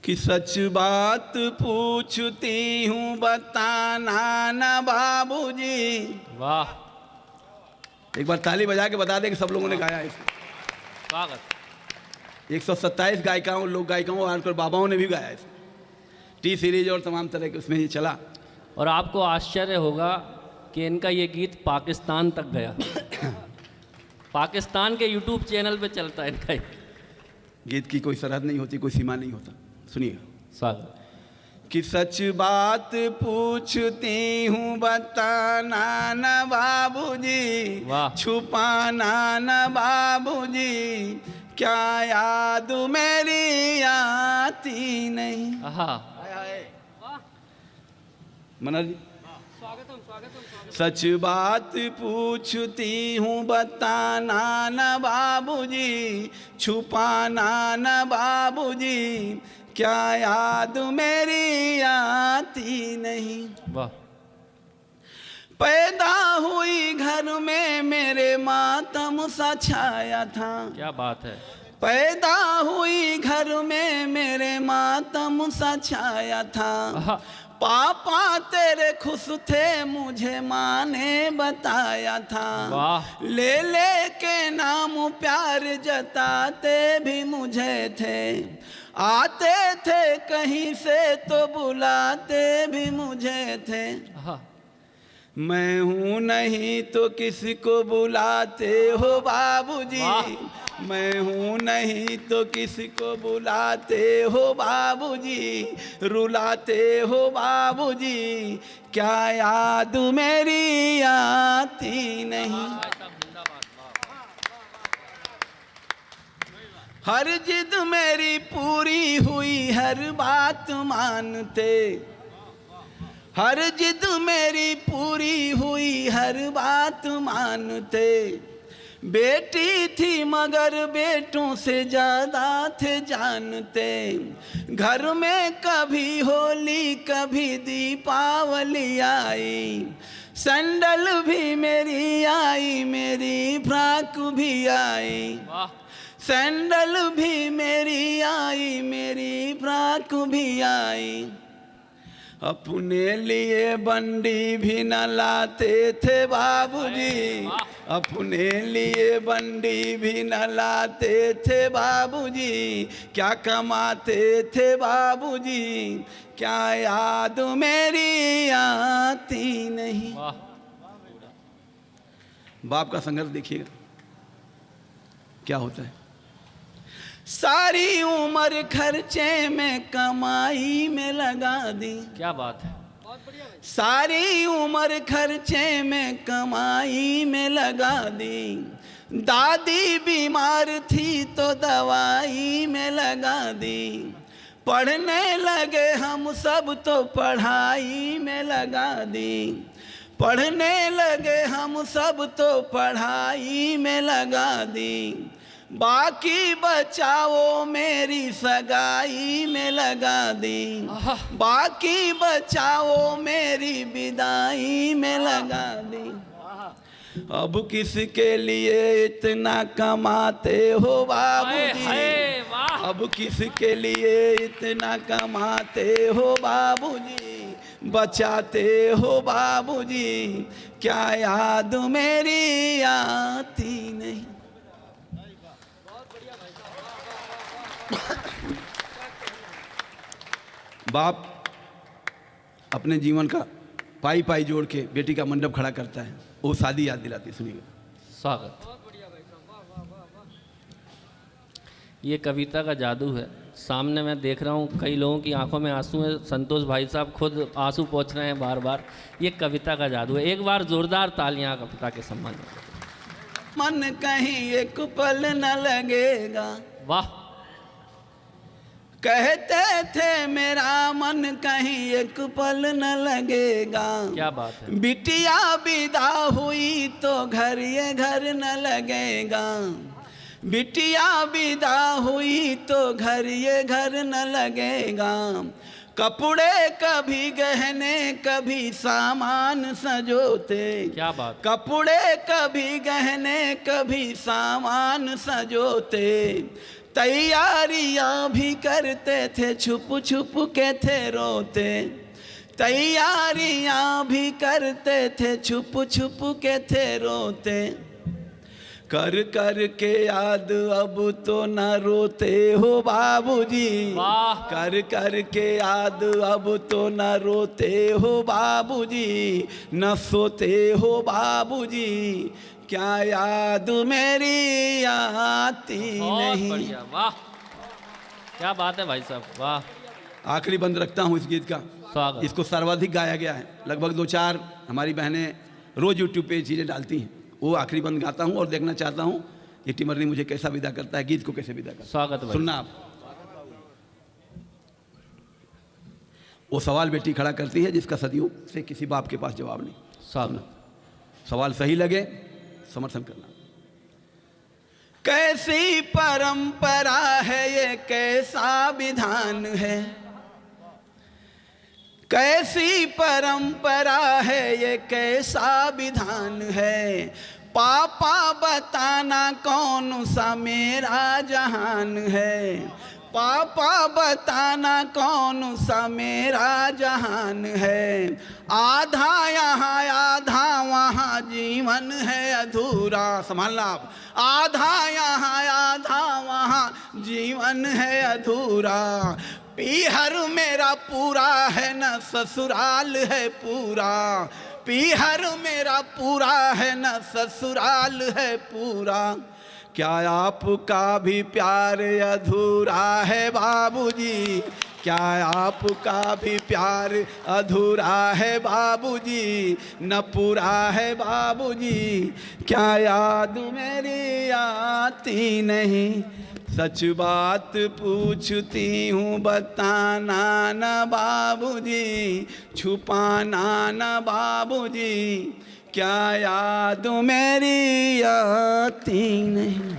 कि सच बात पूछती हूँ बताना ना बाबूजी। वाह, एक बार ताली बजा के बता दे कि सब लोगों ने गाया है। स्वागत। 127 गायिकाओं, लोक गायिकाओं और बाबाओं ने भी गाया है। टी सीरीज और तमाम तरह के उसमें ये चला। और आपको आश्चर्य होगा कि इनका ये गीत पाकिस्तान तक गया। पाकिस्तान के यूट्यूब चैनल पे चलता है इनका। गीत की कोई सरहद नहीं होती, कोई सीमा नहीं होता। सुनिए। स्वागत। कि सच बात पूछती हूँ बताना न बाबूजी, वाह। छुपाना न बाबूजी, क्या याद मेरी आती नहीं। आहा, मना जी, सच बात पूछती हूँ बताना न बाबूजी, छुपाना न बाबूजी, क्या याद मेरी आती नहीं। वाह। पैदा हुई घर में मेरे मातम सा छाया था। क्या बात है। पैदा हुई घर में मेरे मातम सा छाया था। आहा, पापा तेरे खुश थे मुझे माँ ने बताया था। वाह। ले ले के नाम प्यार जताते भी मुझे थे, आते थे कहीं से तो बुलाते भी मुझे थे। आहा, मैं हूँ नहीं तो किसी को बुलाते हो बाबूजी, मैं हूँ नहीं तो किसी को बुलाते हो बाबूजी, रुलाते हो बाबूजी, क्या याद मेरी आती नहीं। हर जिद मेरी पूरी हुई, हर बात मानते, हर जिद मेरी पूरी हुई, हर बात मानते। बेटी थी मगर बेटों से ज़्यादा थे जानते। घर में कभी होली कभी दीपावली आई, सैंडल भी मेरी आई, मेरी फ्रॉक भी आई। वाह। सैंडल भी मेरी आई, मेरी फ्रॉक भी आई। अपने लिए बंडी भी न लाते थे बाबूजी, अपने लिए बंडी भी न लाते थे बाबूजी, क्या कमाते थे बाबूजी, क्या याद मेरी आती नहीं। बाप का संघर्ष देखिएगा क्या होता है। सारी उम्र खर्चे में कमाई में लगा दी। क्या बात है। सारी उम्र खर्चे में कमाई में लगा दी। दादी बीमार थी तो दवाई में लगा दी। पढ़ने लगे हम सब तो पढ़ाई में लगा दी। पढ़ने लगे हम सब तो पढ़ाई में लगा दी। बाकी बचाओ मेरी सगाई में लगा दी। बाकी बचाओ मेरी विदाई में लगा दी। अब किसके लिए इतना कमाते हो बाबूजी, अब किसके लिए इतना कमाते हो बाबूजी, बचाते हो बाबूजी, क्या याद मेरी आती नहीं। बाप अपने जीवन का पाई पाई जोड़ के बेटी का मंडप खड़ा करता है, वो शादी याद दिलाती। सुनिएगा। स्वागत। ये कविता का जादू है। सामने मैं देख रहा हूँ कई लोगों की आंखों में आंसू है। संतोष भाई साहब खुद आंसू पोंछ रहे हैं बार बार। ये कविता का जादू है। एक बार जोरदार तालियां कविता के सम्मान में। मन कहीं एक पल न लगेगा, वाह। कहते थे मेरा मन कहीं एक पल न लगेगा। क्या बात है। बिटिया विदा हुई तो घर ये घर न लगेगा। बिटिया विदा हुई तो घर ये घर न लगेगा। कपड़े कभी गहने कभी सामान सजोते। क्या बात। कपड़े कभी गहने कभी सामान सजोते। तैयारियां भी करते थे, छुप छुप के थे रोते। तैयारियां भी करते थे, छुप छुप के थे रोते। कर कर के याद अब तो न रोते हो बाबूजी। वाह। कर कर के याद अब तो न रोते हो बाबूजी, न सोते हो बाबूजी। क्या याद मेरी आती बहुत नहीं। बढ़िया, वाह, क्या बात है भाई साहब, वाह। आखिरी बंद रखता हूँ इस गीत का। स्वागत। इसको सर्वाधिक गाया गया है, लगभग 2-4 हमारी बहनें रोज यूट्यूब पे चीज़ें डालती हैं। वो आखिरी बंद गाता हूँ और देखना चाहता हूँ ये टिमरनी मुझे कैसा विदा करता है, गीत को कैसे विदा करता है। स्वागत भाई। सुनना आप। वो सवाल बेटी खड़ा करती है जिसका सदियों से किसी बाप के पास जवाब नहीं। स्वागत। सवाल सही लगे समर्थन करना। कैसी परंपरा है ये, कैसा विधान है। कैसी परंपरा है ये, कैसा विधान है। पापा बताना कौन सा मेरा जहान है। पापा बताना कौन सा मेरा जहान है। आधा यहाँ आधा वहाँ जीवन है अधूरा। संभालना आप। आधा यहाँ आधा वहाँ जीवन है अधूरा। पीहर मेरा पूरा है न ससुराल है पूरा। पीहर मेरा पूरा है न ससुराल है पूरा। क्या आपका भी प्यार अधूरा है बाबूजी। क्या आपका भी प्यार अधूरा है बाबूजी, न पूरा है बाबूजी। क्या याद मेरी आती नहीं। सच बात पूछती हूँ बताना न बाबूजी, छुपाना न बाबूजी। क्या याद मेरी आती नहीं।